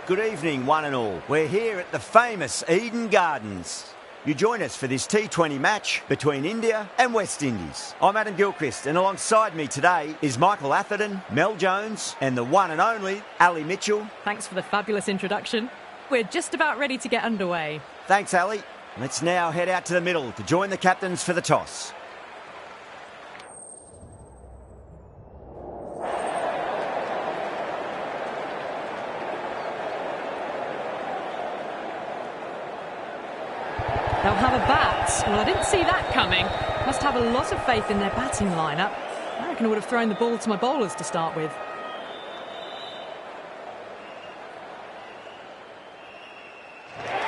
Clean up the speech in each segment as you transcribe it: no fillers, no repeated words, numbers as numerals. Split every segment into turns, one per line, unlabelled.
Good evening, one and all. We're here at the famous Eden Gardens. You join us for this T20 match between India and West Indies. I'm Adam Gilchrist, and alongside me today is Michael Atherton, Mel Jones, and the one and only Ali Mitchell.
Thanks for the fabulous introduction. We're just about ready to get underway.
Thanks, Ali. Let's now head out to the middle to join the captains for the toss.
They'll have a bat. Well, I didn't see that coming. Must have a lot of faith in their batting lineup. I reckon I would have thrown the ball to my bowlers to start with.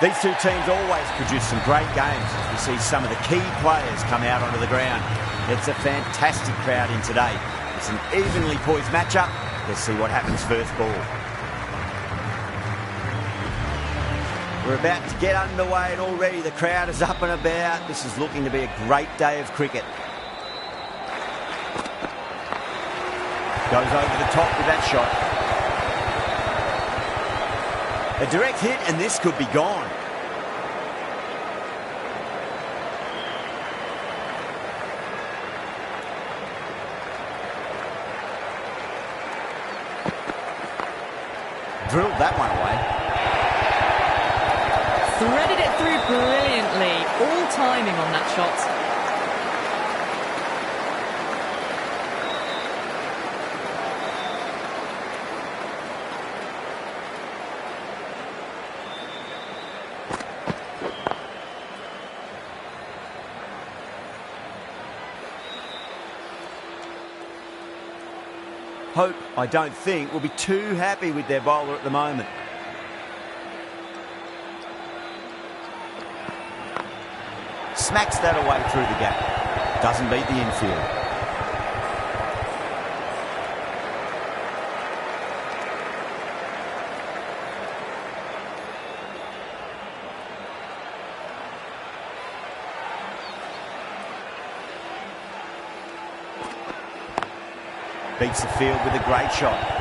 These two teams always produce some great games as we see some of the key players come out onto the ground. It's a fantastic crowd in today. It's an evenly poised matchup. Let's see what happens first ball. We're about to get underway and already the crowd is up and about. This is looking to be a great day of cricket. Goes over the top with that shot. A direct hit and this could be gone. Drilled that one away.
Threaded it through brilliantly. All timing on that shot.
Hope, I don't think, will be too happy with their bowler at the moment. Smacks that away through the gap. Doesn't beat the infield. Beats the field with a great shot.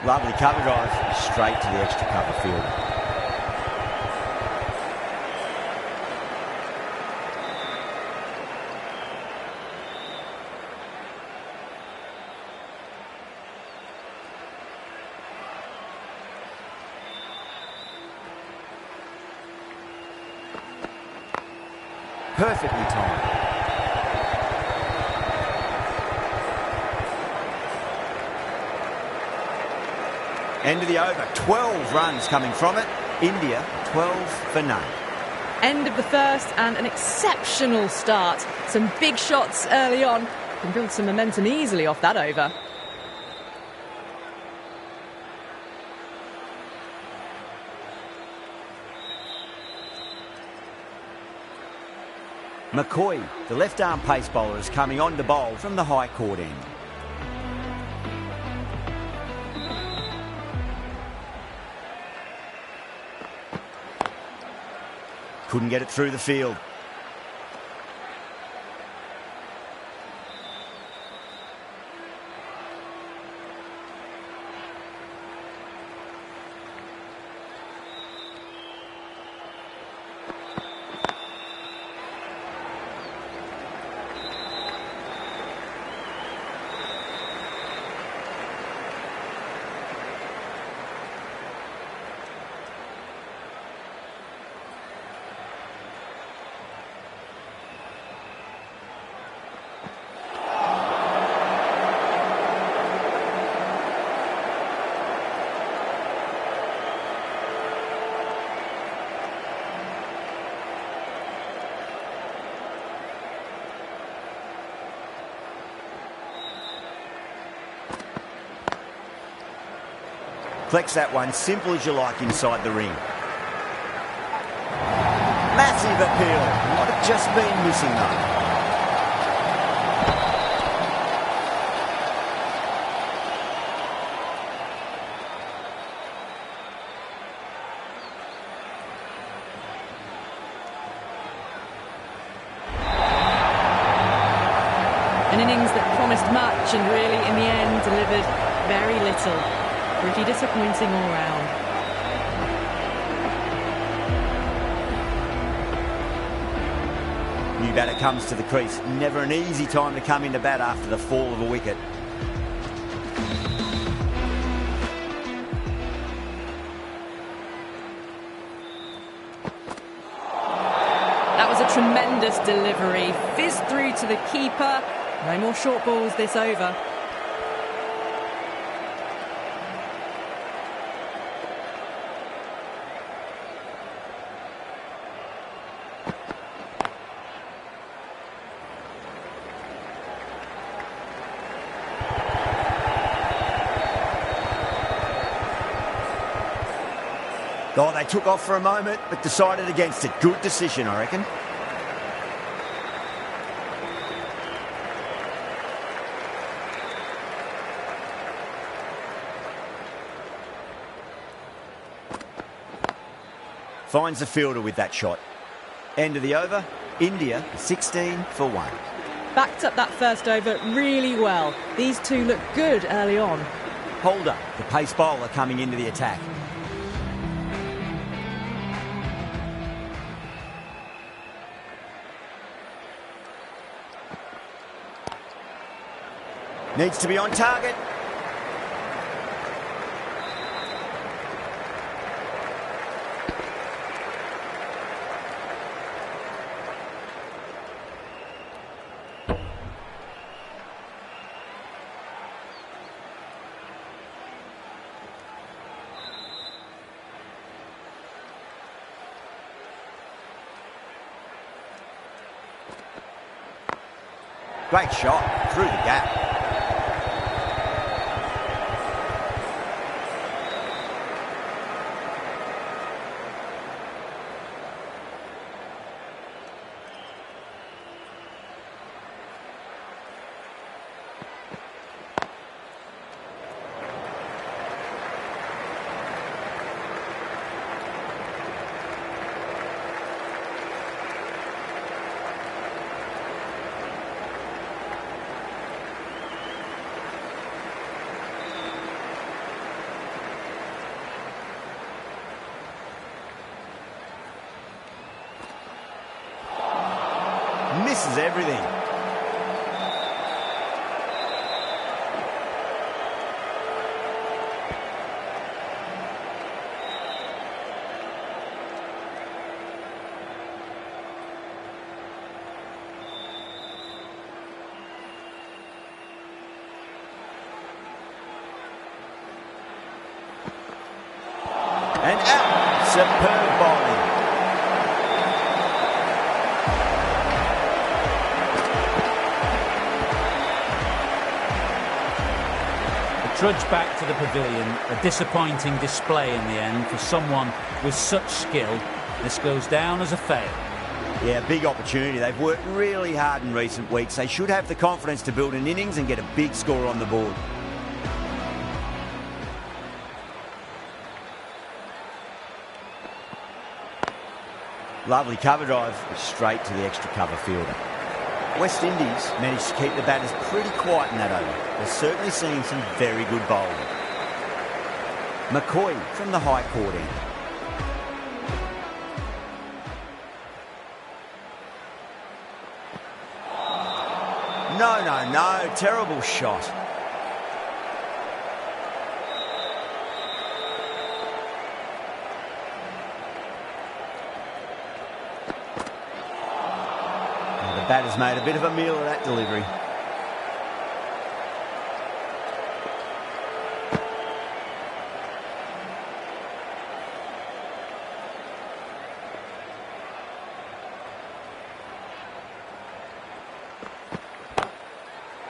Lovely cover drive, straight to the extra cover field. Perfectly timed. End of the over, 12 runs coming from it. India, 12 for none.
End of the first and an exceptional start. Some big shots early on. Can build some momentum easily off that over.
McCoy, the left-arm pace bowler, is coming on to bowl from the high court end. Couldn't get it through the field. Flex that one, simple as you like, inside the ring. Massive appeal. Might have just been missing though.
An innings that promised much and really, in the end, delivered very little. Pretty disappointing all round.
New batter comes to the crease. Never an easy time to come into bat after the fall of a wicket.
That was a tremendous delivery. Fizzed through to the keeper. No more short balls this over.
Oh, they took off for a moment, but decided against it. Good decision, I reckon. Finds the fielder with that shot. End of the over. India 16 for 1.
Backed up that first over really well. These two look good early on.
Holder, the pace bowler coming into the attack. Needs to be on target. Great shot through the gap. Misses everything. And out. Superb bowling.
Trudge back to the pavilion. A disappointing display in the end for someone with such skill. This goes down as a fail.
Yeah, big opportunity. They've worked really hard in recent weeks. They should have the confidence to build an innings and get a big score on the board. Lovely cover drive, straight to the extra cover fielder. West Indies managed to keep the batters pretty quiet in that over. They're certainly seeing some very good bowling. McCoy from the high court end. No, terrible shot. The batter's made a bit of a meal of that delivery.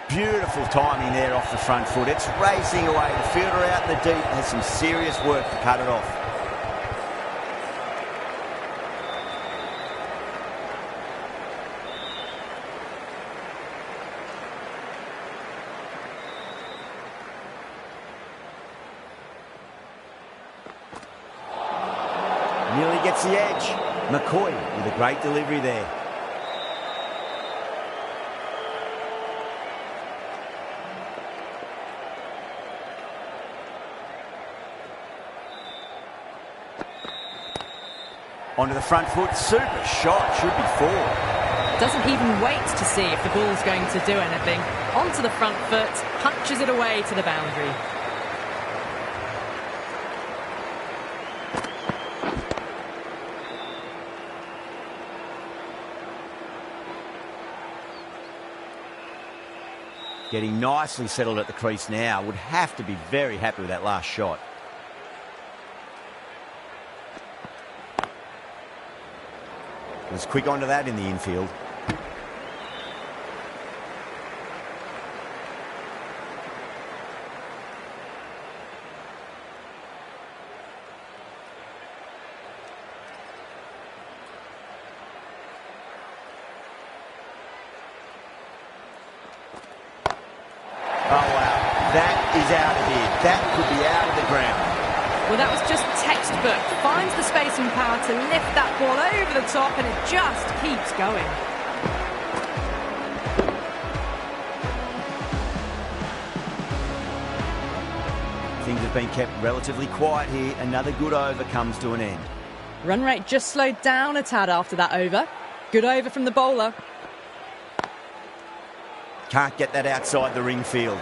Beautiful timing there off the front foot. It's racing away. The fielder out in the deep has some serious work to cut it off. Nearly gets the edge. McCoy with a great delivery there. Onto the front foot, super shot, should be 4.
Doesn't even wait to see if the ball's going to do anything. Onto the front foot, punches it away to the boundary.
Getting nicely settled at the crease now. Would have to be very happy with that last shot. Was quick onto that in the infield. Oh, wow. That is out of here. That could be out of the ground.
Well, that was just textbook. Finds the space and power to lift that ball over the top, and it just keeps going.
Things have been kept relatively quiet here. Another good over comes to an end.
Run rate just slowed down a tad after that over. Good over from the bowler.
Can't get that outside the ring field.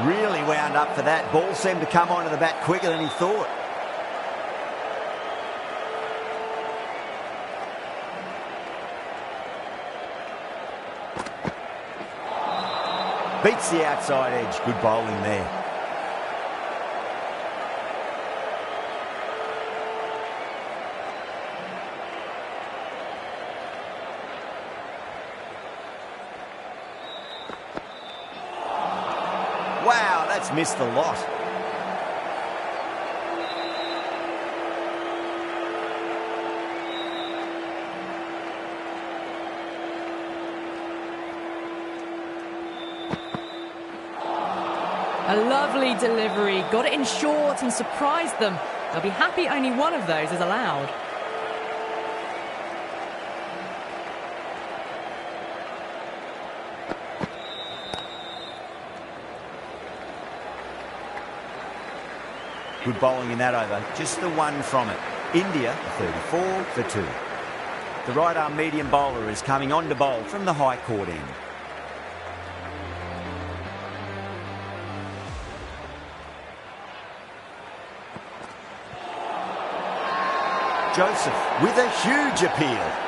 Really wound up for that. Ball seemed to come onto the bat quicker than he thought. Beats the outside edge. Good bowling there. Wow, that's missed the lot.
A lovely delivery. Got it in short and surprised them. They'll be happy only one of those is allowed.
Good bowling in that over. Just the one from it. India, 34 for 2. The right arm medium bowler is coming on to bowl from the high court end. Joseph with a huge appeal.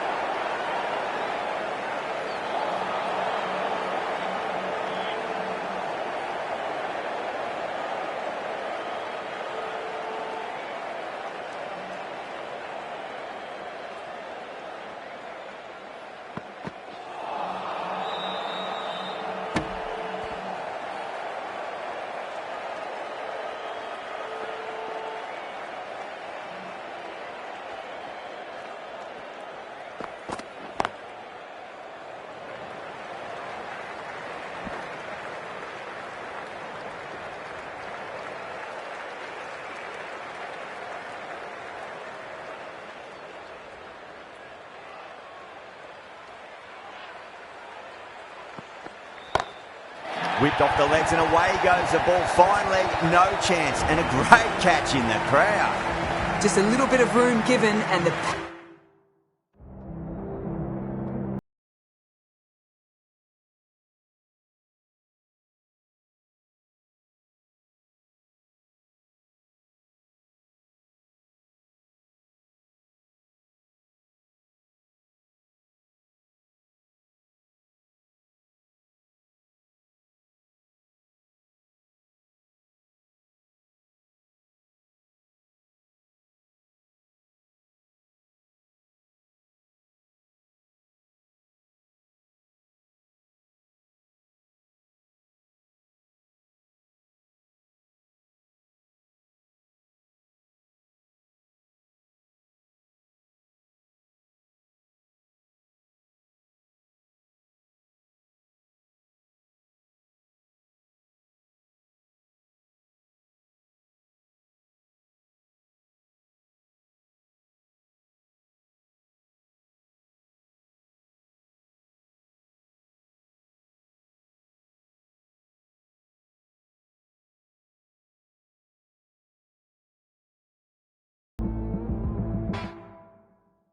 Whipped off the legs and away goes the ball. Fine leg, no chance. And a great catch in the crowd.
Just a little bit of room given and the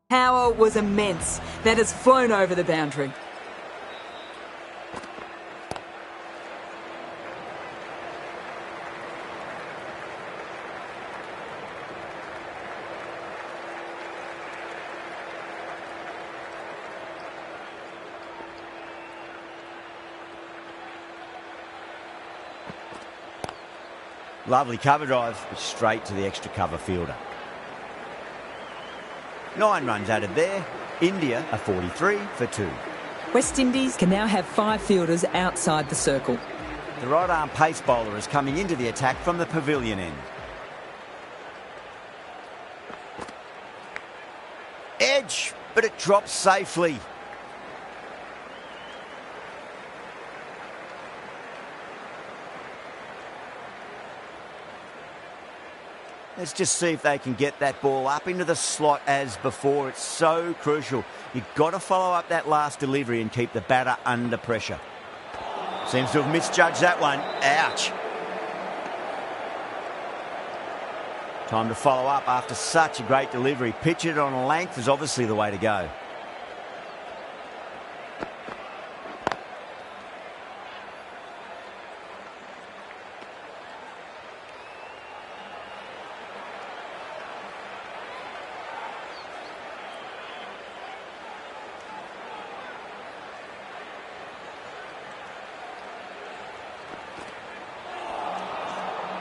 power was immense. That has flown over the boundary.
Lovely cover drive, but straight to the extra cover fielder. 9 runs added there. India are 43 for 2.
West Indies can now have 5 fielders outside the circle.
The right-arm pace bowler is coming into the attack from the pavilion end. Edge, but it drops safely. Let's just see if they can get that ball up into the slot as before. It's so crucial. You've got to follow up that last delivery and keep the batter under pressure. Seems to have misjudged that one. Ouch. Time to follow up after such a great delivery. Pitch it on a length is obviously the way to go.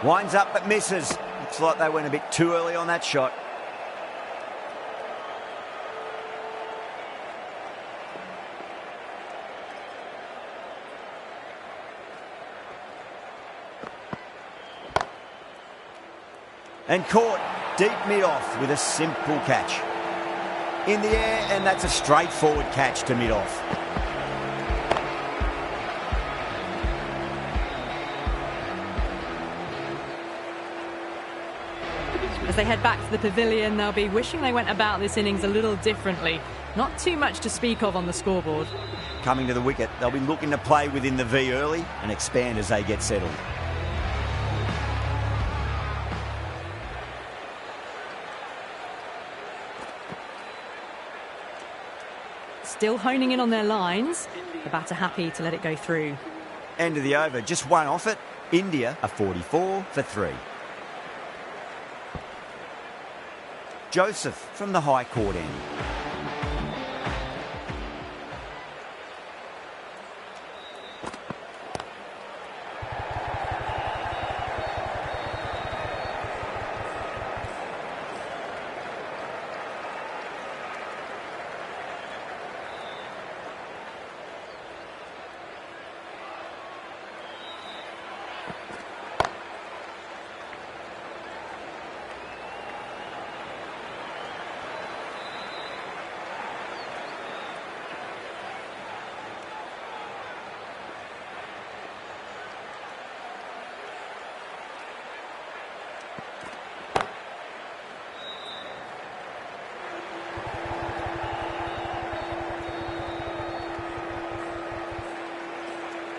Winds up but misses. Looks like they went a bit too early on that shot. And caught deep mid-off with a simple catch. In the air, and that's a straightforward catch to mid-off.
As they head back to the pavilion, they'll be wishing they went about this innings a little differently. Not too much to speak of on the scoreboard.
Coming to the wicket, they'll be looking to play within the V early and expand as they get settled.
Still honing in on their lines. The batter happy to let it go through.
End of the over, just one off it. India are 44 for 3. Joseph from the High Court end.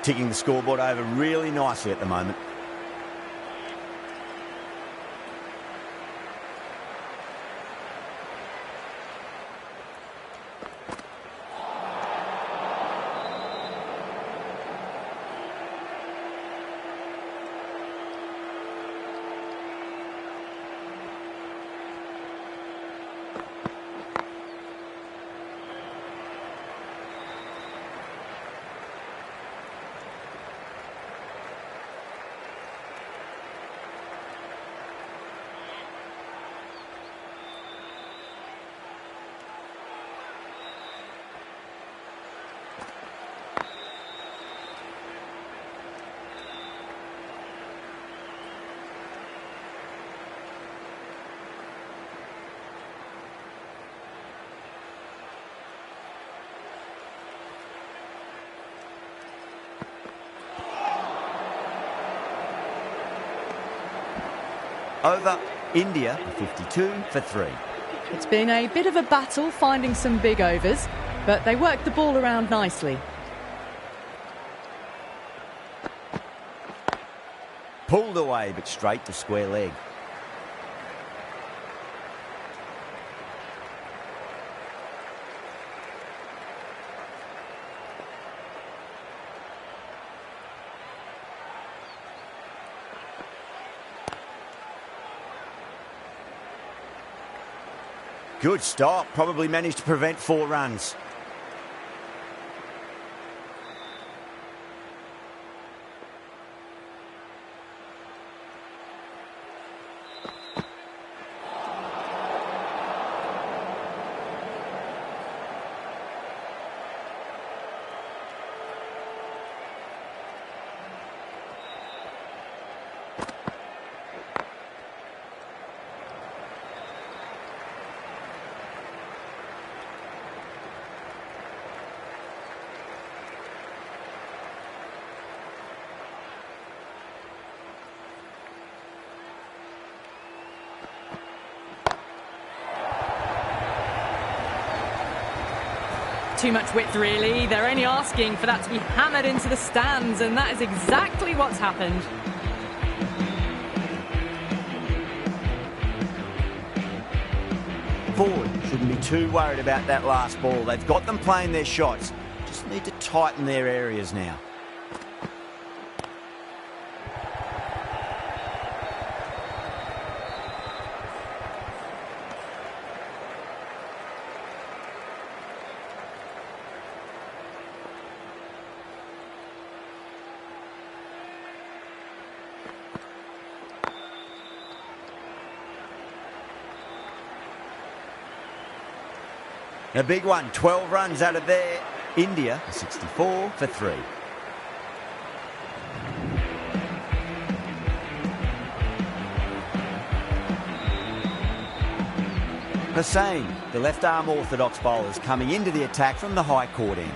Ticking the scoreboard over really nicely at the moment. Over, India 52 for 3.
It's been a bit of a battle finding some big overs, but they worked the ball around nicely.
Pulled away, but straight to square leg. Good stop. Probably managed to prevent 4 runs.
Too much width, really. They're only asking for that to be hammered into the stands, and that is exactly what's happened.
Forward shouldn't be too worried about that last ball. They've got them playing their shots. Just need to tighten their areas now. A big one, 12 runs out of there. India, 64 for 3. Hussain, the left-arm orthodox bowlers, coming into the attack from the high court end.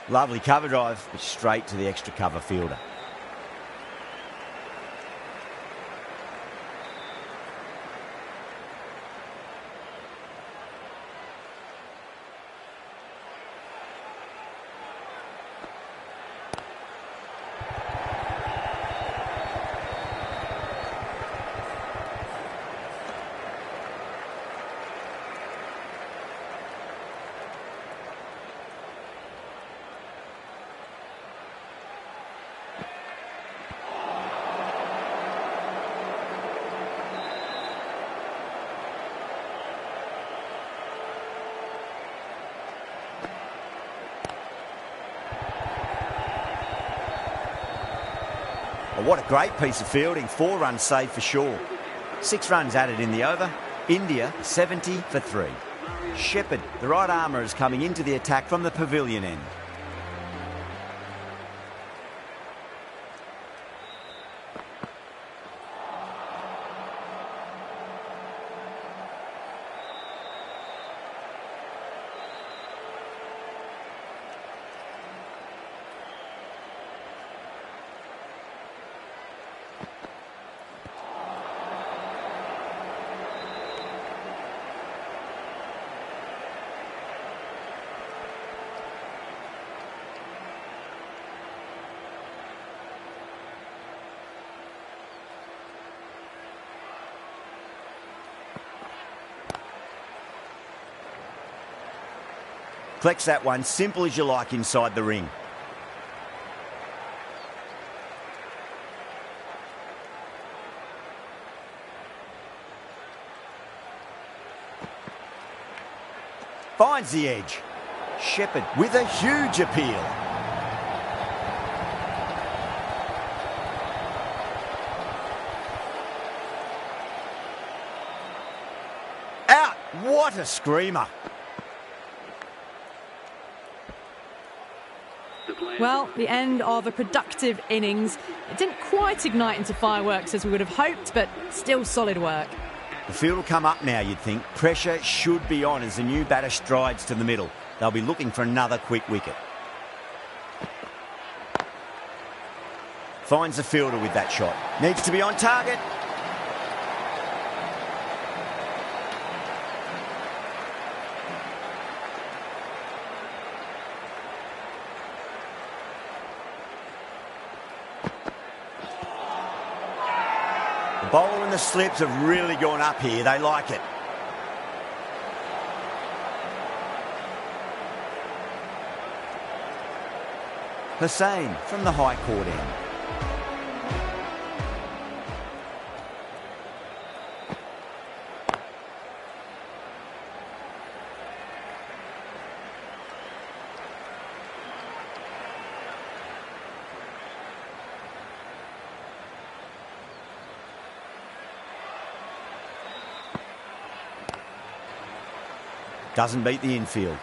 Lovely cover drive, but straight to the extra cover fielder. Well, what a great piece of fielding. 4 runs saved for sure. 6 runs added in the over. India 70 for 3. Shepherd, the right armour, is coming into the attack from the pavilion end. Collects that one, simple as you like, inside the ring. Finds the edge. Shepherd with a huge appeal. Out! What a screamer.
Well, the end of a productive innings. It didn't quite ignite into fireworks as we would have hoped, but still solid work.
The field will come up now, you'd think. Pressure should be on as the new batter strides to the middle. They'll be looking for another quick wicket. Finds the fielder with that shot. Needs to be on target. The bowler and the slips have really gone up here. They like it. Hussain from the high court end. Doesn't beat the infield.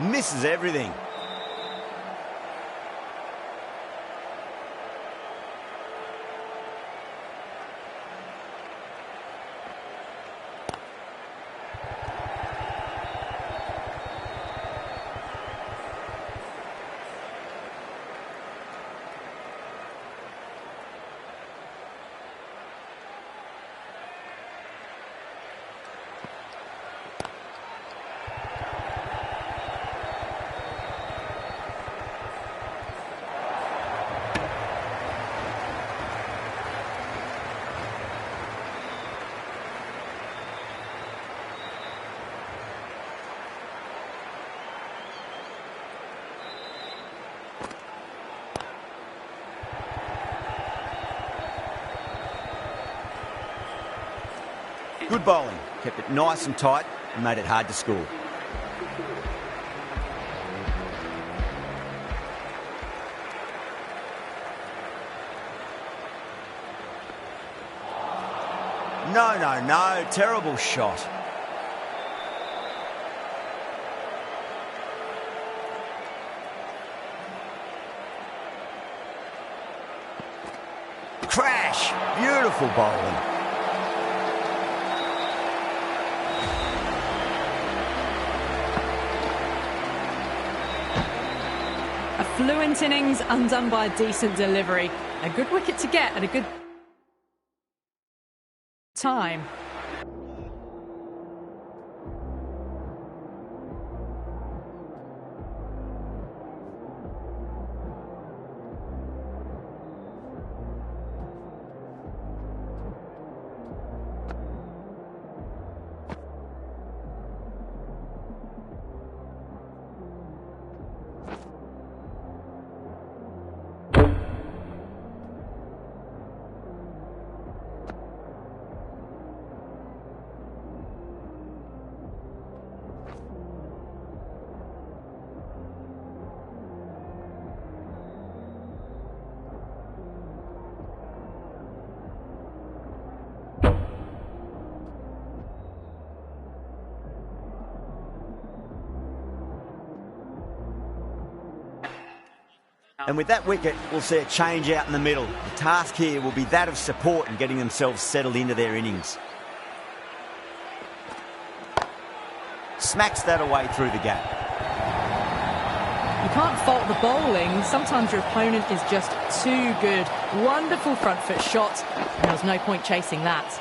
Misses everything. Good bowling. Kept it nice and tight and made it hard to score. No. Terrible shot. Crash. Beautiful bowling.
A fluent innings undone by a decent delivery. A good wicket to get at a good time.
And with that wicket, we'll see a change out in the middle. The task here will be that of support and getting themselves settled into their innings. Smacks that away through the gap.
You can't fault the bowling. Sometimes your opponent is just too good. Wonderful front foot shot. And there was no point chasing that.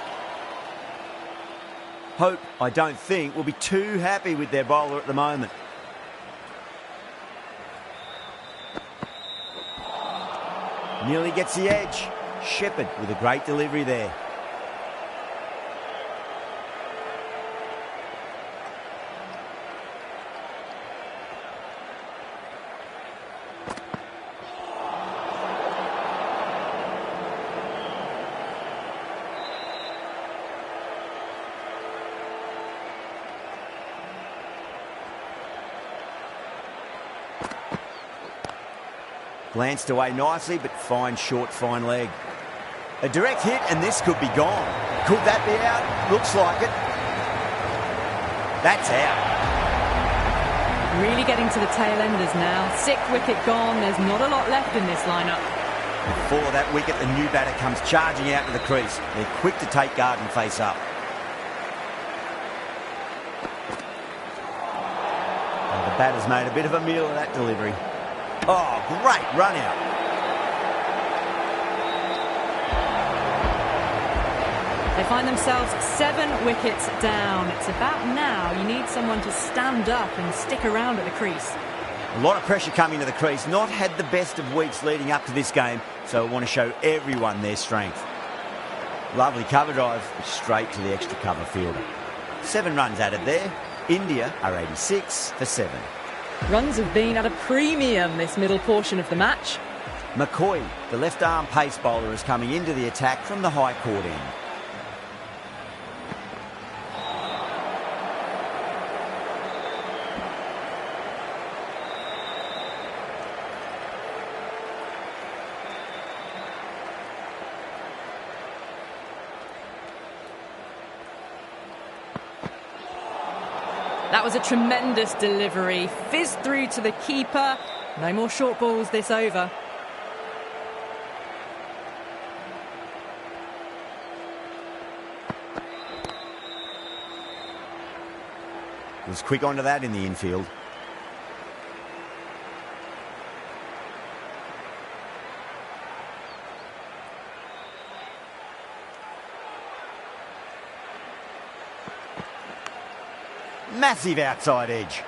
Hope, I don't think, will be too happy with their bowler at the moment. Nearly gets the edge. Shepherd with a great delivery there. Glanced away nicely, but fine leg. A direct hit, and this could be gone. Could that be out? Looks like it. That's out.
Really getting to the tail enders now. 6th wicket gone. There's not a lot left in this lineup.
Before that wicket, the new batter comes charging out to the crease. They're quick to take Garden face up. Oh, the batter's made a bit of a meal of that delivery. Oh, great run out.
They find themselves 7 wickets down. It's about now you need someone to stand up and stick around at the crease.
A lot of pressure coming to the crease. Not had the best of weeks leading up to this game, so I want to show everyone their strength. Lovely cover drive, straight to the extra cover fielder. 7 runs added there. India are 86 for 7.
Runs have been at a premium this middle portion of the match.
McCoy, the left-arm pace bowler, is coming into the attack from the high court end.
That was a tremendous delivery. Fizzed through to the keeper. No more short balls this over.
Was quick onto that in the infield. Massive outside edge.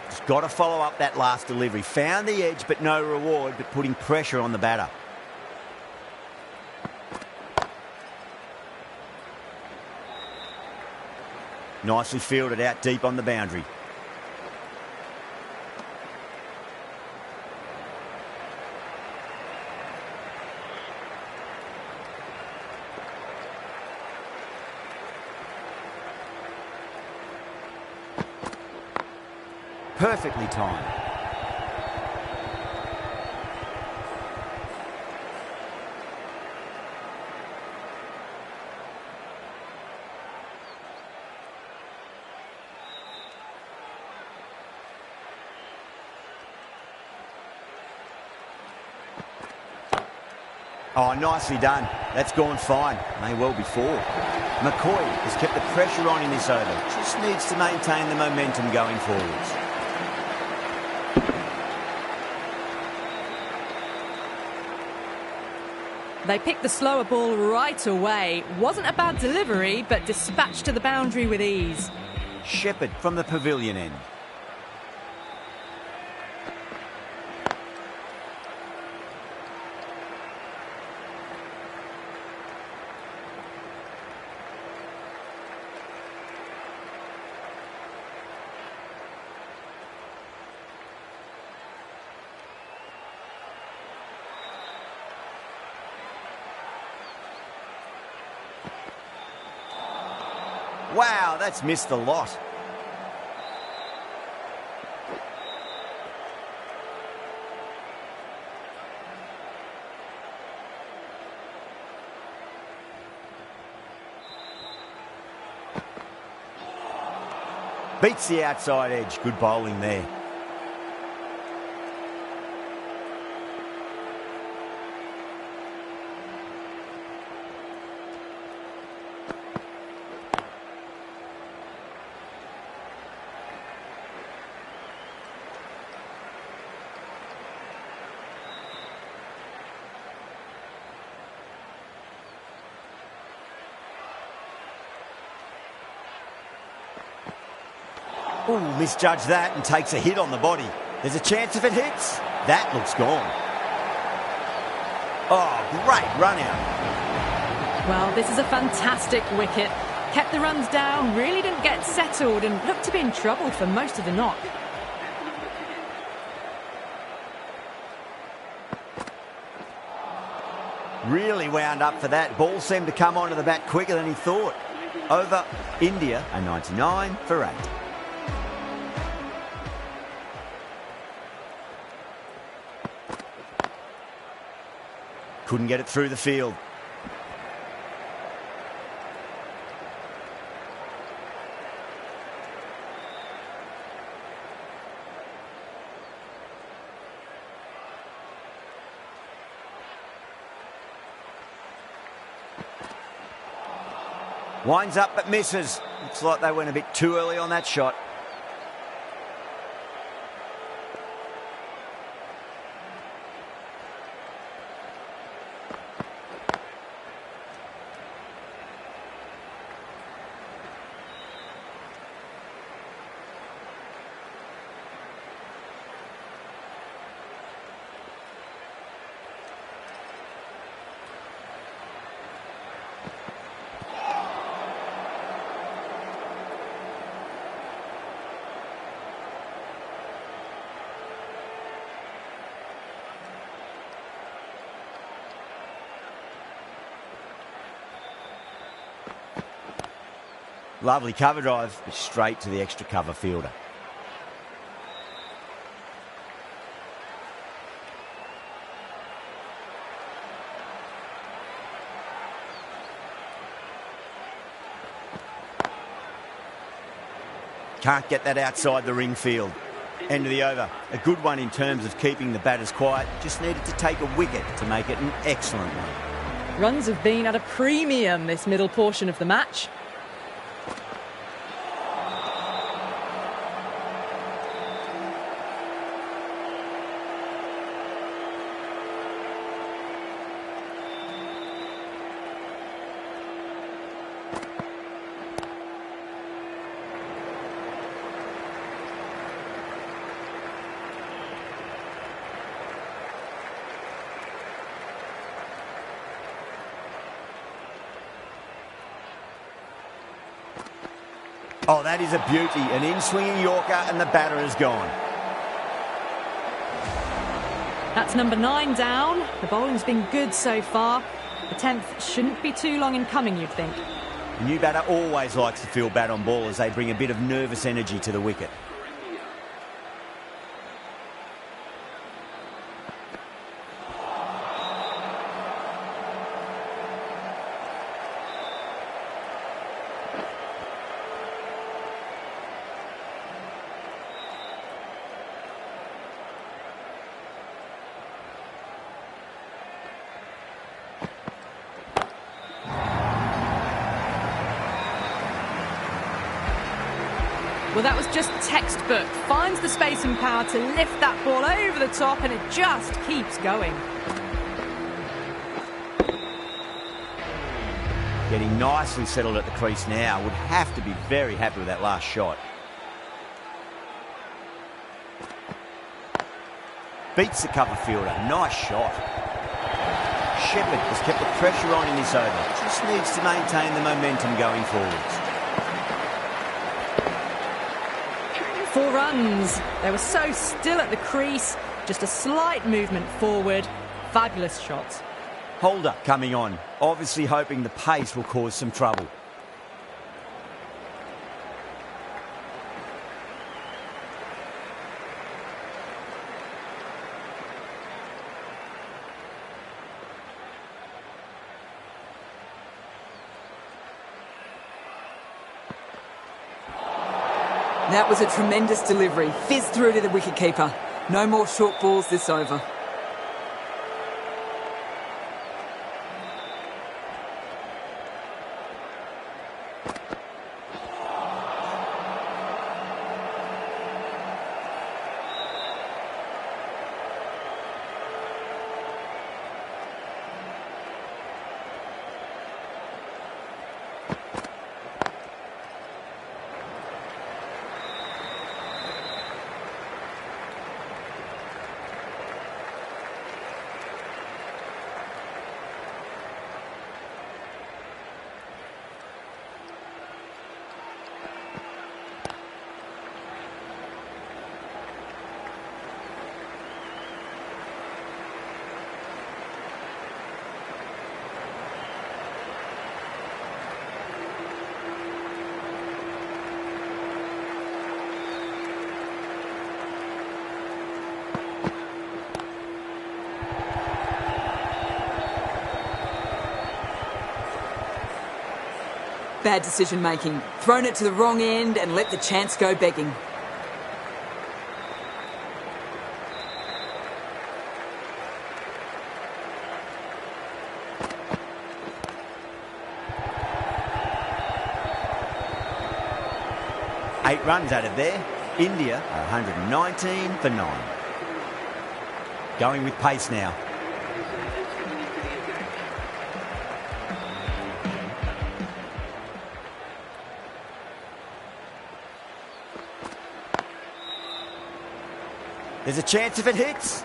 Just got to follow up that last delivery. Found the edge, but no reward, but putting pressure on the batter. Nicely fielded out deep on the boundary. Perfectly timed. Oh, nicely done. That's gone fine. May well be 4. McCoy has kept the pressure on in this over. Just needs to maintain the momentum going forwards.
They picked the slower ball right away. Wasn't a bad delivery, but dispatched to the boundary with ease.
Shepherd from the pavilion end. Wow, that's missed the lot. Beats the outside edge. Good bowling there. Ooh, misjudged that and takes a hit on the body. There's a chance if it hits. That looks gone. Oh, great run out.
Well, this is a fantastic wicket. Kept the runs down, really didn't get settled and looked to be in trouble for most of the knock.
Really wound up for that. Ball seemed to come onto the bat quicker than he thought. Over India, a 99 for 8. Couldn't get it through the field. Winds up but misses. Looks like they went a bit too early on that shot. Lovely cover drive, but straight to the extra cover fielder. Can't get that outside the ring field. End of the over. A good one in terms of keeping the batters quiet. Just needed to take a wicket to make it an excellent one.
Runs have been at a premium this middle portion of the match.
Oh, that is a beauty. An in-swinging Yorker and the batter is gone.
That's number 9 down. The bowling's been good so far. The 10th shouldn't be too long in coming, you'd think.
The new batter always likes to feel bat on ball as they bring a bit of nervous energy to the wicket.
Well, that was just textbook. Finds the space and power to lift that ball over the top, and it just keeps going.
Getting nicely settled at the crease now. Would have to be very happy with that last shot. Beats the cover fielder. Nice shot. Shepherd has kept the pressure on in this over. Just needs to maintain the momentum going forwards.
4 runs. They were so still at the crease. Just a slight movement forward. Fabulous shots.
Holder coming on. Obviously hoping the pace will cause some trouble.
That was a tremendous delivery. Fizzed through to the wicketkeeper. No more short balls this over. bad decision making. Thrown it to the wrong end and let the chance go begging.
Eight runs out of there. India are 119 for 9. Going with pace now. There's a chance if it hits.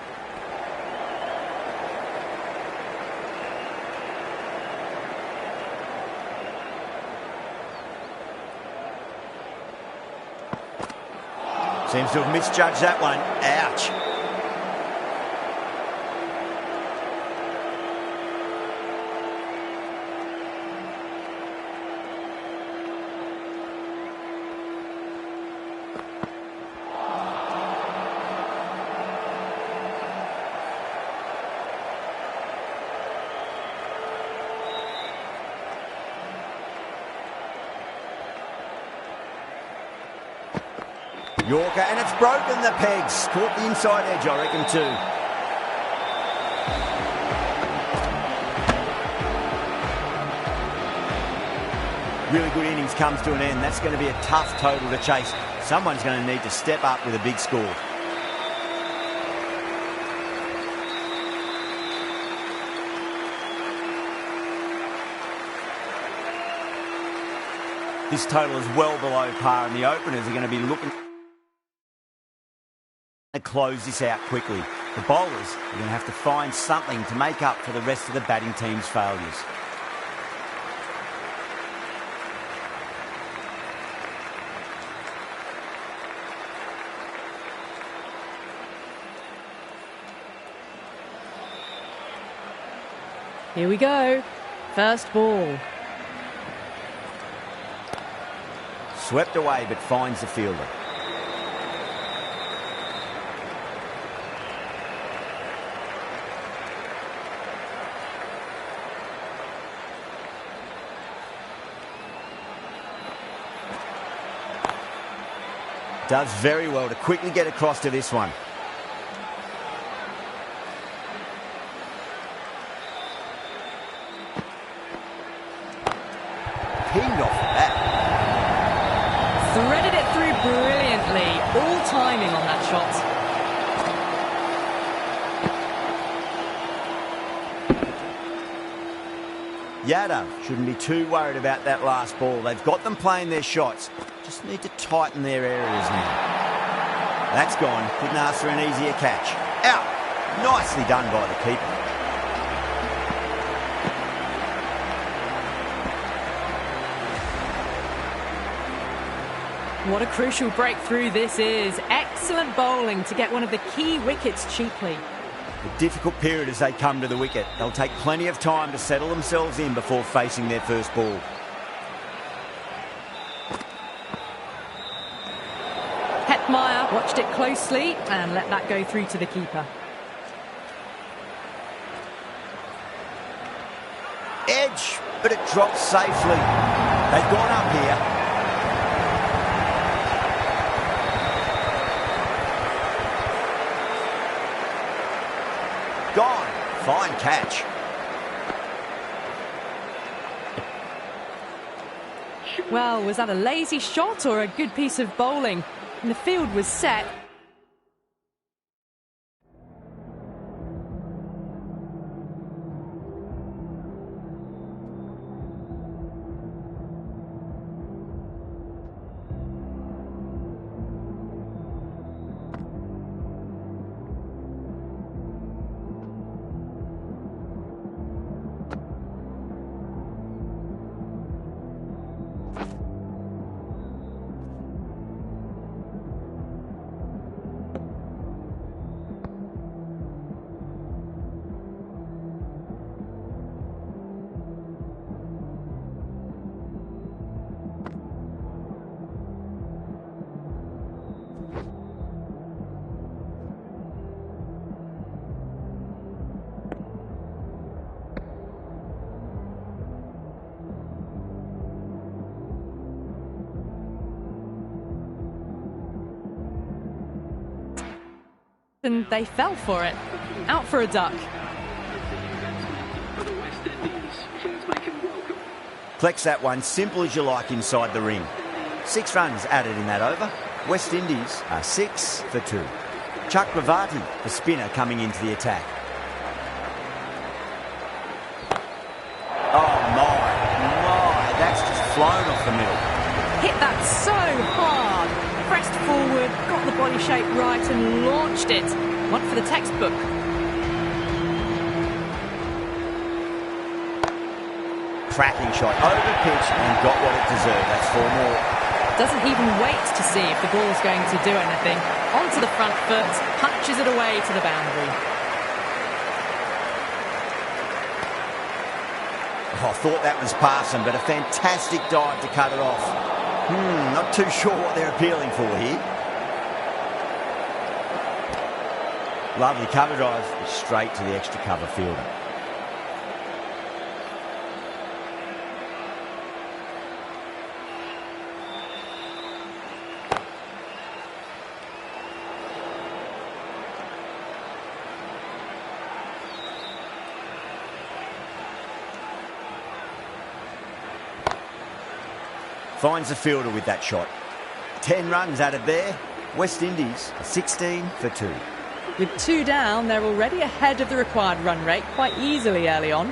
Seems to have misjudged that one. Ouch. Yorker, and it's broken the pegs. Caught the inside edge, I reckon, too. Really good innings comes to an end. That's going to be a tough total to chase. Someone's going to need to step up with a big score. This total is well below par, and the openers are going to be looking to close this out quickly. The bowlers are going to have to find something to make up for the rest of the batting team's failures.
Here we go. First ball.
Swept away, but finds the fielder. Does very well to quickly get across to this one. Pinged off the bat.
Threaded it through brilliantly. All timing on that shot.
Yadav shouldn't be too worried about that last ball. They've got them playing their shots. Just need to tighten their areas now. That's gone. Couldn't ask for an easier catch. Out. Nicely done by the keeper.
What a crucial breakthrough this is. Excellent bowling to get one of the key wickets cheaply.
A difficult period as they come to the wicket. They'll take plenty of time to settle themselves in before facing their first ball.
Hetmeyer watched it closely and let that go through to the keeper.
Edge, but it drops safely. They've gone up here. Gone. Fine catch.
Well, was that a lazy shot or a good piece of bowling? And the field was set. and they fell for it. Out for a duck.
Collects that one, simple as you like, inside the ring. 6 runs added in that over. West Indies are 6 for 2. Chuck Ravati, the spinner, coming into the attack. Oh my, that's just flown off the middle.
Hit that so hard. Pressed forward, got the body shape right and launched it. One for the textbook.
Cracking shot, over pitch and got what it deserved. That's 4 more.
Doesn't even wait to see if the ball's going to do anything. Onto the front foot, punches it away to the boundary.
Oh, I thought that was passing, but a fantastic dive to cut it off. Not too sure what they're appealing for here. Lovely cover drive, straight to the extra cover fielder. Finds the fielder with that shot. 10 runs added there. West Indies 16 for 2.
With 2 down, they're already ahead of the required run rate quite easily early on.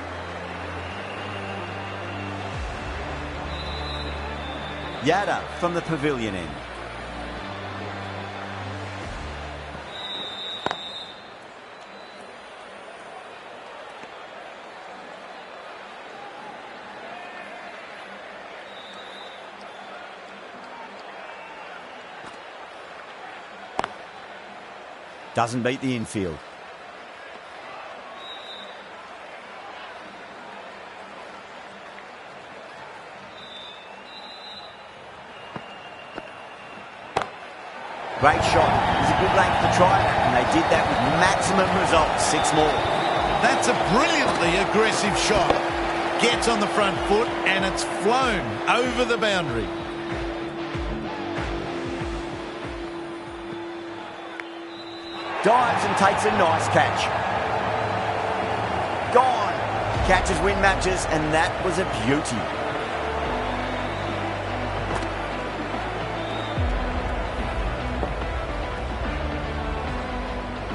Yada from the pavilion end. Doesn't beat the infield. Great shot. There's a good length to try, and they did that with maximum results. 6 more.
That's a brilliantly aggressive shot. Gets on the front foot, and it's flown over the boundary.
Dives and takes a nice catch. Gone. Catches win matches, and that was a beauty.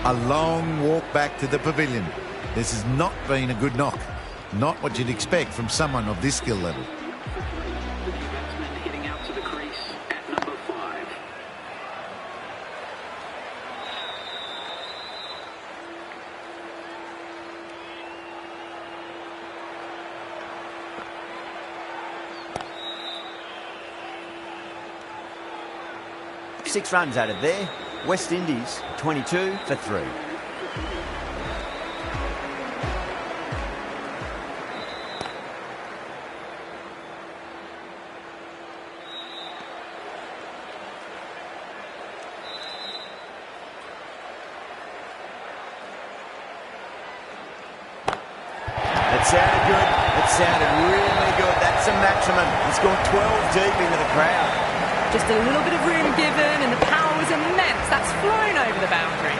A long walk back to the pavilion. This has not been a good knock. Not what you'd expect from someone of this skill level.
Six runs added there. West Indies 22 for 3. It sounded good. It sounded really good. That's a maximum. It's gone 12 deep into the crowd.
Just a little bit of room given, and the power was immense. That's flown over the boundary.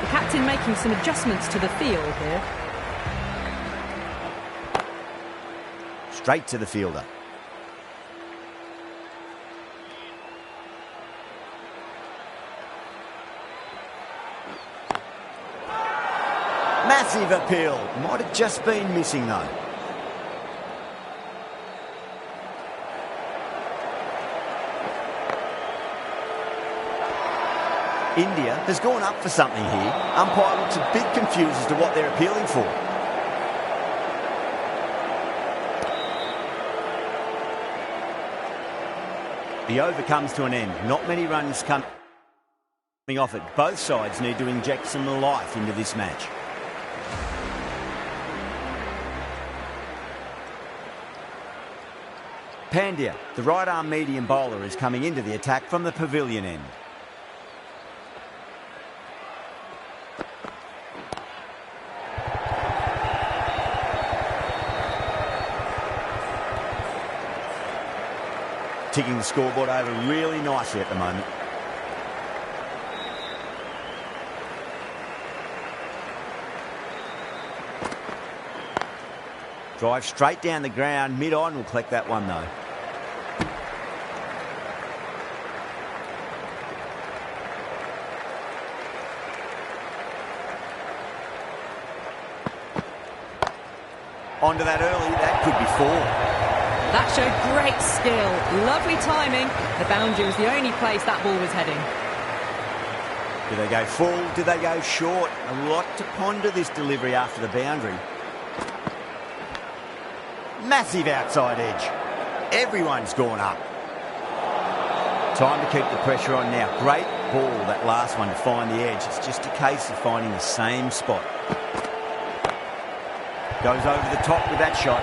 The captain making some adjustments to the field here.
Straight to the fielder. Massive appeal. Might have just been missing though. India has gone up for something here. Umpire looks a bit confused as to what they're appealing for. The over comes to an end. Not many runs coming off it. Both sides need to inject some life into this match. Pandya, the right-arm medium bowler, is coming into the attack from the pavilion end. ticking the scoreboard over really nicely at the moment. Drive straight down the ground, mid-on will collect that one though. Onto that early, that could be 4.
That showed great skill, lovely timing. The boundary was the only place that ball was heading.
Do they go full? Do they go short? A lot to ponder this delivery after the boundary. Massive outside edge. Everyone's gone up. Time to keep the pressure on now. Great ball, that last one, to find the edge. It's just a case of finding the same spot. Goes over the top with that shot.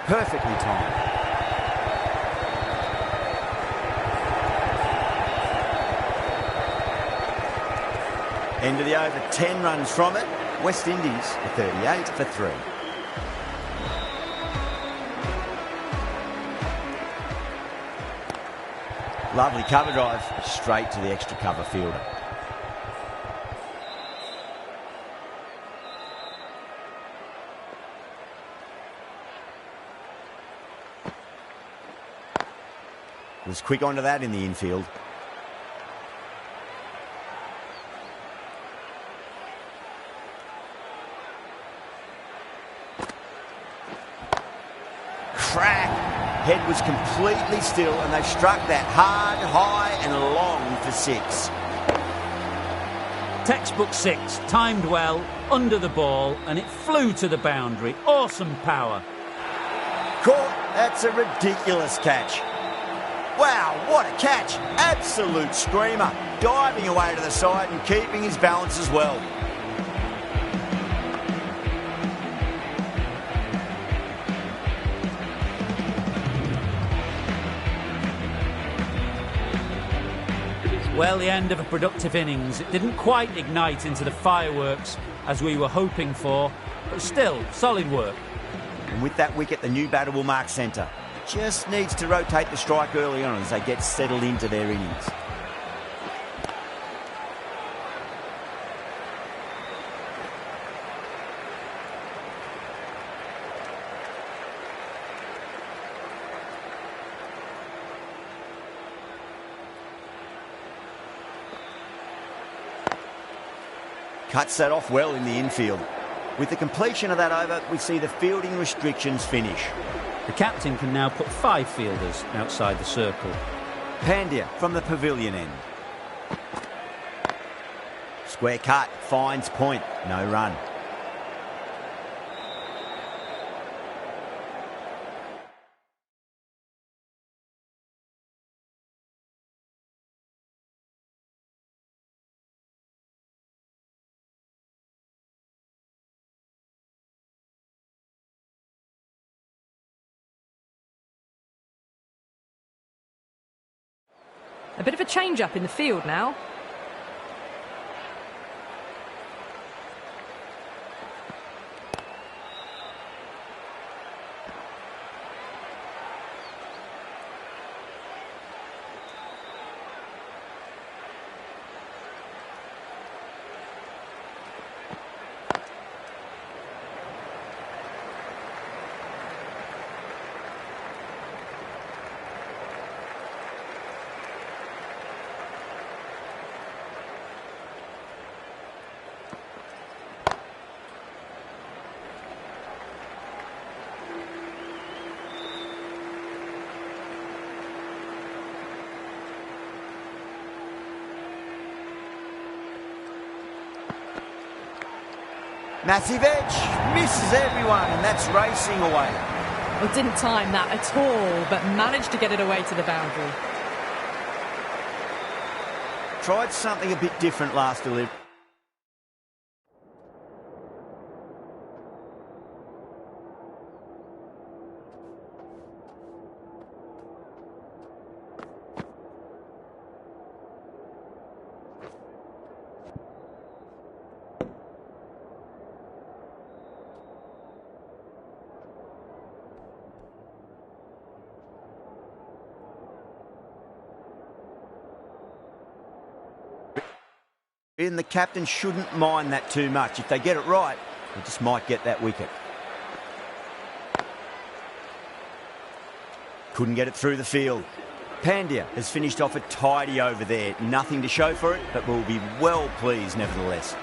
Perfectly timed. End of the over, 10 runs from it. West Indies for 38 for 3. Lovely cover drive, straight to the extra cover fielder. Was quick onto that in the infield. Crack! Head was completely still and they struck that hard, high and long for 6.
Textbook 6, timed well, under the ball, and it flew to the boundary. Awesome power.
Caught. That's a ridiculous catch. Wow, what a catch. Absolute screamer. Diving away to the side and keeping his balance as well.
Well, the end of a productive innings. It didn't quite ignite into the fireworks as we were hoping for, but still, solid work.
And with that wicket, the new batter will mark centre. Just needs to rotate the strike early on as they get settled into their innings. Cuts that off well in the infield. With the completion of that over, we see the fielding restrictions finish.
The captain can now put 5 fielders outside the circle.
Pandya from the pavilion end. Square cut, finds point, no run.
A bit of a change-up in the field now.
Massive edge, misses everyone, and that's racing away.
Well, didn't time that at all, but managed to get it away to the boundary.
Tried something a bit different last delivery. And the captain shouldn't mind that too much. If they get it right, they just might get that wicket. Couldn't get it through the field. Pandya has finished off a tidy over there. Nothing to show for it, but will be well pleased nevertheless.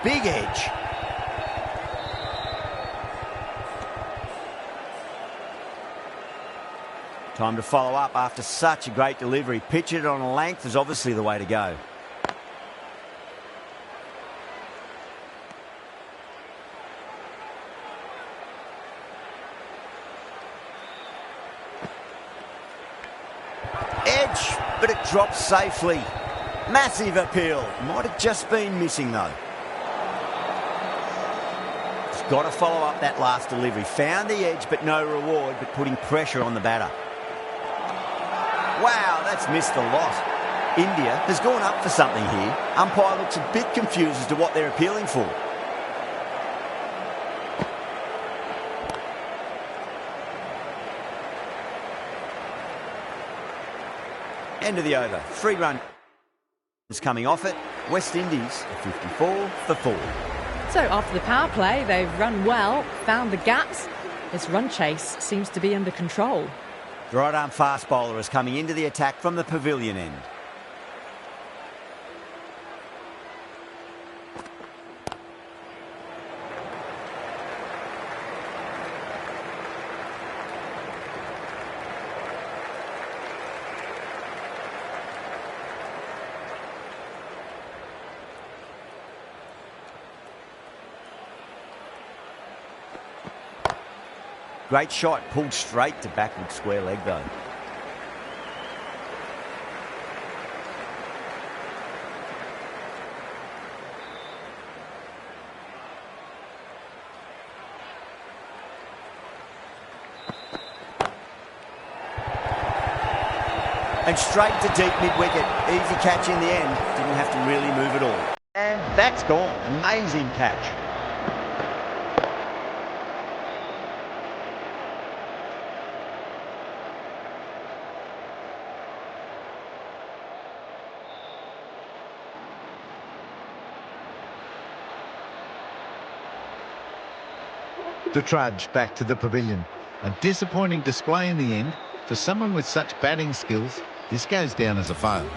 Big edge. Time to follow up after such a great delivery. Pitch it on a length is obviously the way to go. Edge, but it drops safely. Massive appeal. Might have just been missing though. Got to follow up that last delivery. Found the edge, but no reward, but putting pressure on the batter. Wow, that's missed a lot. India has gone up for something here. Umpire looks a bit confused as to what they're appealing for. End of the over. 3 runs coming off it. West Indies are 54 for 4.
So after the power play, they've run well, found the gaps. This run chase seems to be under control.
The right-arm fast bowler is coming into the attack from the pavilion end. Great shot, pulled straight to backward square leg though. And straight to deep mid-wicket. Easy catch in the end. Didn't have to really move at all. And that's gone. Amazing catch.
To trudge back to the pavilion. A disappointing display in the end. For someone with such batting skills, this goes down as a fail.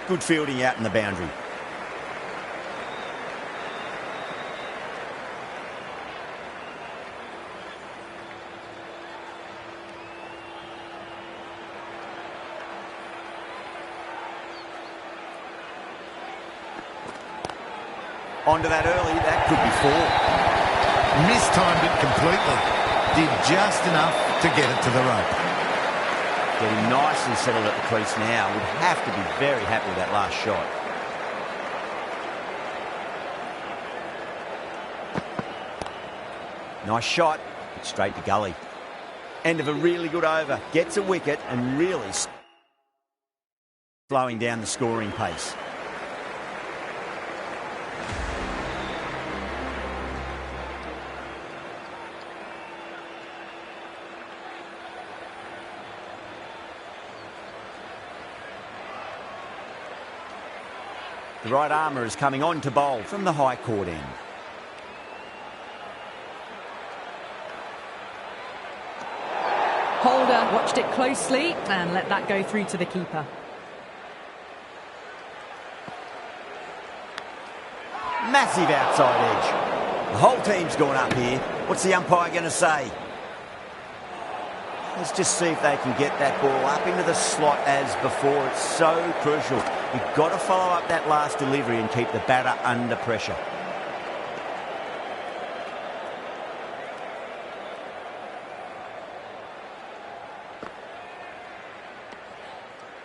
Good fielding out in the boundary. Onto that early, that could be 4.
Mistimed it completely. Did just enough to get it to the rope.
Getting nicely settled at the crease now. Would have to be very happy with that last shot. Nice shot, but straight to gully. End of a really good over. Gets a wicket and really slowing down the scoring pace. The right armour is coming on to bowl from the high court end.
Holder watched it closely and let that go through to the keeper.
Massive outside edge. The whole team's gone up here. What's the umpire going to say? Let's just see if they can get that ball up into the slot as before. It's so crucial. You've got to follow up that last delivery and keep the batter under pressure.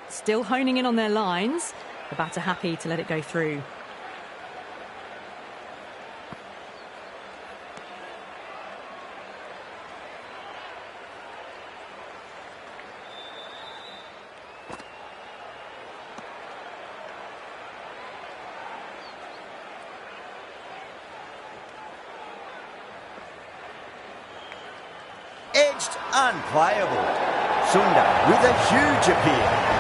Still honing in on their lines. The batter happy to let it go through.
unplayable. Sunda with a huge appeal.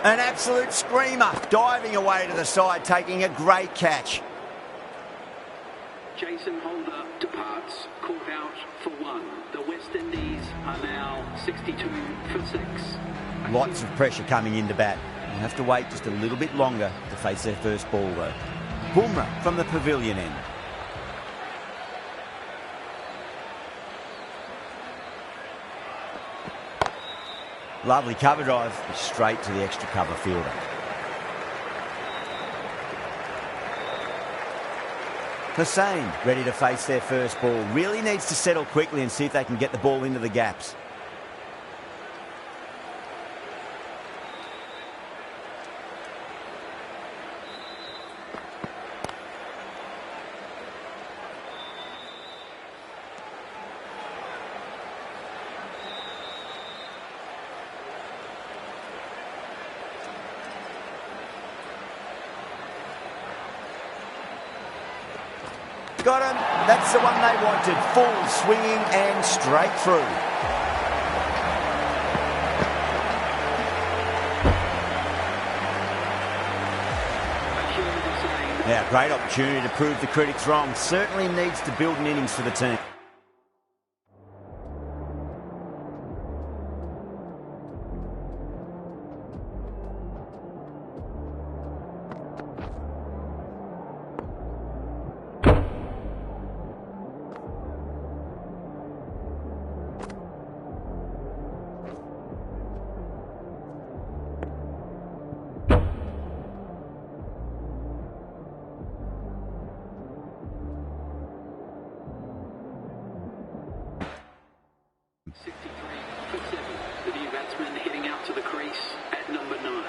An absolute screamer, diving away to the side, taking a great catch.
Jason Holder departs, caught out for 1. The West Indies are now 62 for 6.
Lots of pressure coming into bat. We'll have to wait just a little bit longer to face their first ball, though. Bumrah from the pavilion end. Lovely cover drive, straight to the extra cover fielder. Hussain ready to face their first ball. Really needs to settle quickly and see if they can get the ball into the gaps. Got him. That's the one they wanted. Full swinging and straight through. Yeah, great opportunity to prove the critics wrong. Certainly needs to build an innings for the team.
The new batsman heading out to the crease at number 9.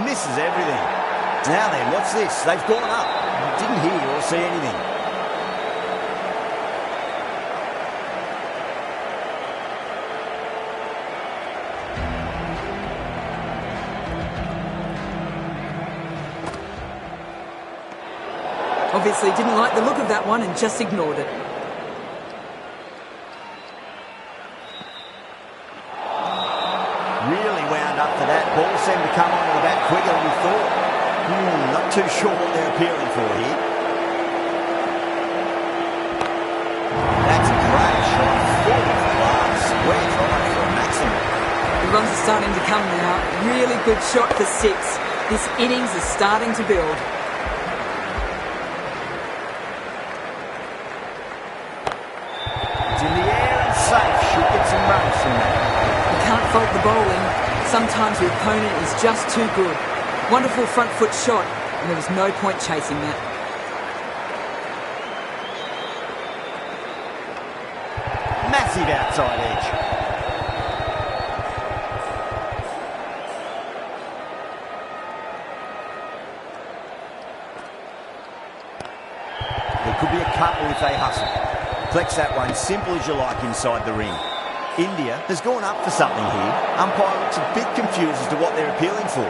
Misses everything. Now then, what's this? They've gone up. Didn't hear or see anything.
Obviously didn't like the look of that one and just ignored it.
Really wound up for that. Ball seemed to come onto the bat quicker than we thought. Not too sure what they're appealing for here. That's a great shot. Full of class. We're trying for a maximum.
The runs are starting to come now. Really good shot for 6. This innings is starting to build.
It's in the air and safe. Should get some runs from that.
You can't fault the bowling. Sometimes your opponent is just too good. Wonderful front foot shot, and there was no point chasing that.
massive outside edge. There could be a couple if they hustle. Flex that one, simple as you like inside the ring. India has gone up for something here. Umpire looks a bit confused as to what they're appealing for.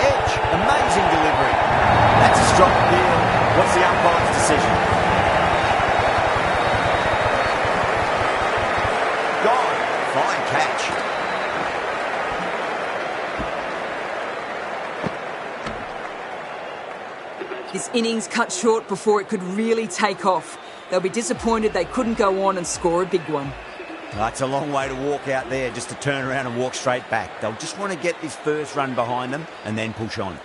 Edge, amazing delivery. That's a strong appeal. What's the umpire's decision? Gone. Fine catch.
This innings cut short before it could really take off. They'll be disappointed they couldn't go on and score a big one.
That's a long way to walk out there just to turn around and walk straight back. They'll just want to get this first run behind them and then push on.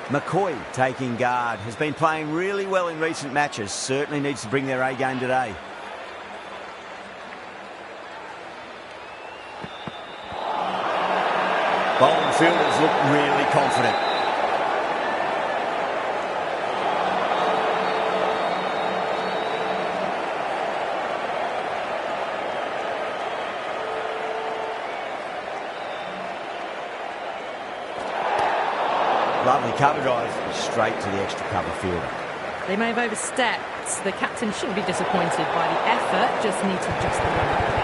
McCoy taking guard, has been playing really well in recent matches, certainly needs to bring their A game today. Bowling fielders look really confident. Lovely cover drive, straight to the extra cover fielder.
They may have overstepped. The captain shouldn't be disappointed by the effort, just need to adjust the run.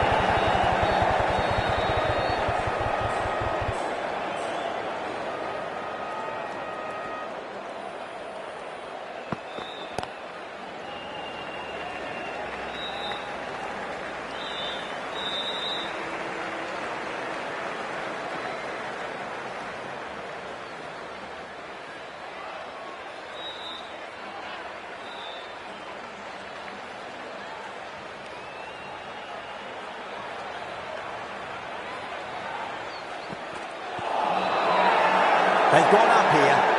They've gone up here.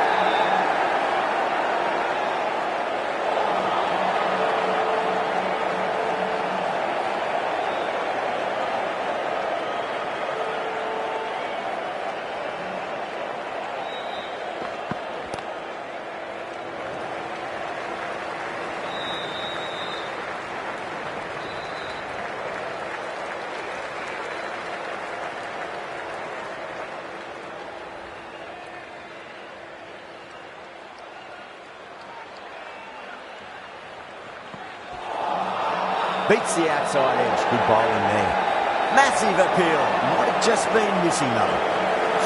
Beats the outside edge. Good bowling there. Massive appeal. Might have just been missing though.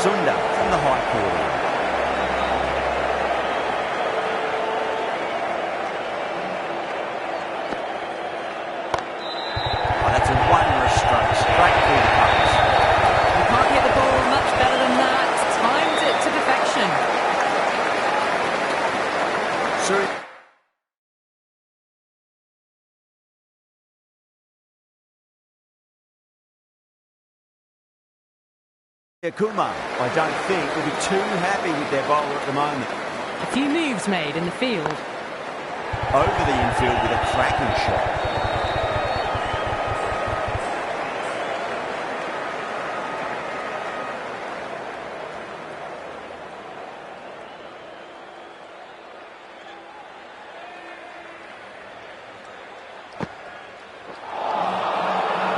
Sunda from the high corner. Oh, that's a wondrous stroke. Straight through the covers.
You can't hit the ball much better than that. Timed it to perfection.
Sure. Kumar, I don't think, will be too happy with their bowler at the moment.
A few moves made in the field.
Over the infield with a cracking shot.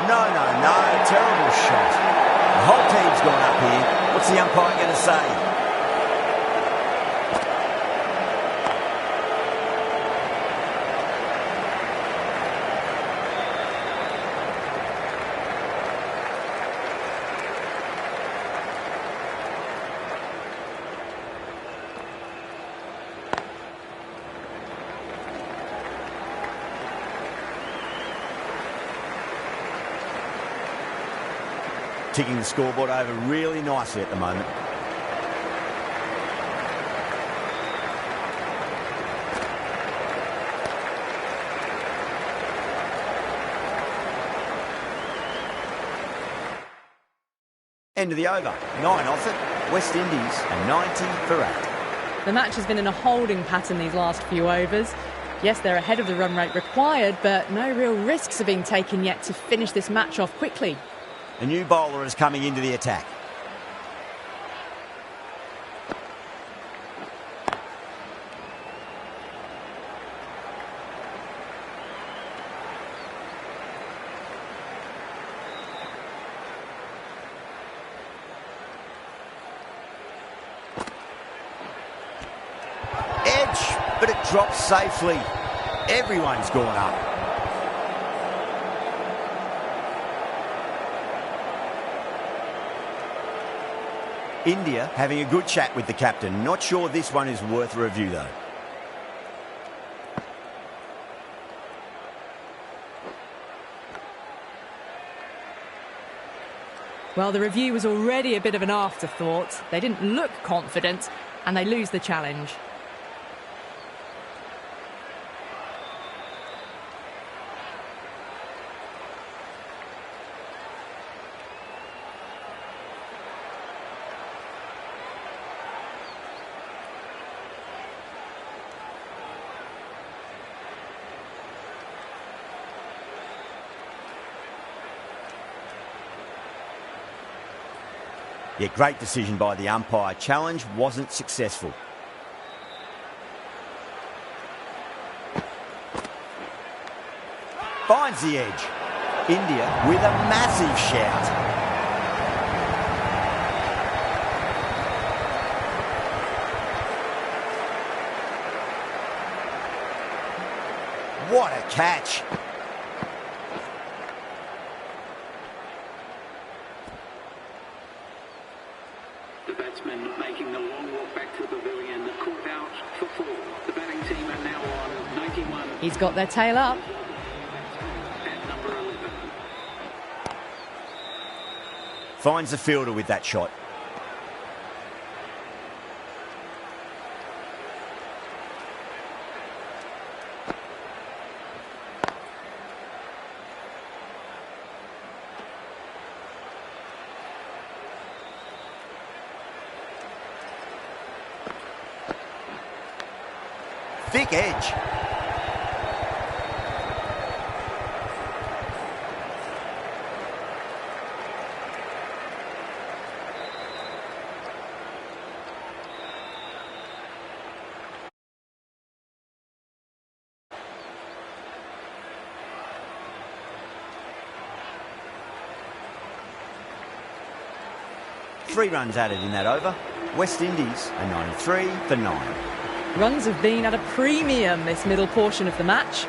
No, terrible shot. The whole team's gone up here. What's the umpire going to say? Ticking the scoreboard over really nicely at the moment. End of the over. 9 off it. West Indies a 90 for 8.
The match has been in a holding pattern these last few overs. Yes, they're ahead of the run rate required, but no real risks are being taken yet to finish this match off quickly.
A new bowler is coming into the attack. Edge, but it drops safely. Everyone's gone up. India having a good chat with the captain. Not sure this one is worth a review though.
Well, the review was already a bit of an afterthought. They didn't look confident, and they lose the challenge.
Yeah, great decision by the umpire. Challenge wasn't successful. Finds the edge. India with a massive shout. What a catch.
The batsman making the long walk back to the pavilion, caught out for 4. The batting team are now on 91.
He's got their tail up.
At number 11.
Finds the fielder with that shot. Thick edge. Three runs added in that over. West Indies are 93 for 9.
Runs have been at a premium this middle portion of the match.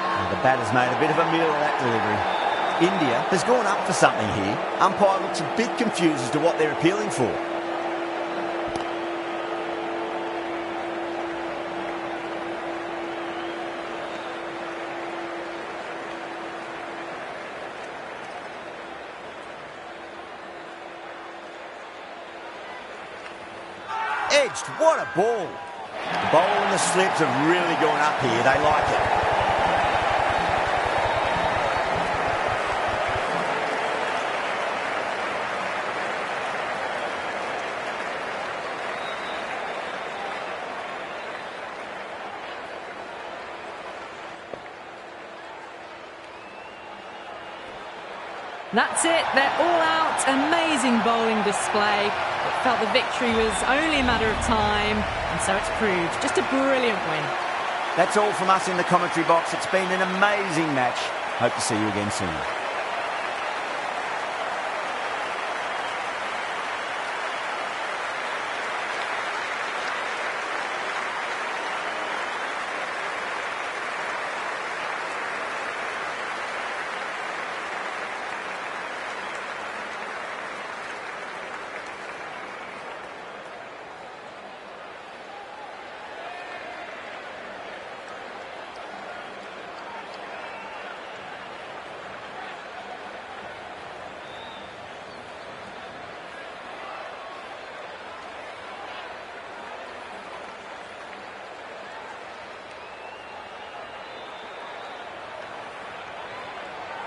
And the batter's made a bit of a meal of that delivery. India has gone up for something here. Umpire looks a bit confused as to what they're appealing for. Edged, what a ball. The bowl and the slips have really gone up here. They like it.
That's it, they're all out. Amazing bowling display. It felt the victory was only a matter of time, and so it's proved. Just a brilliant win.
That's all from us in the commentary box. It's been an amazing match. Hope to see you again soon.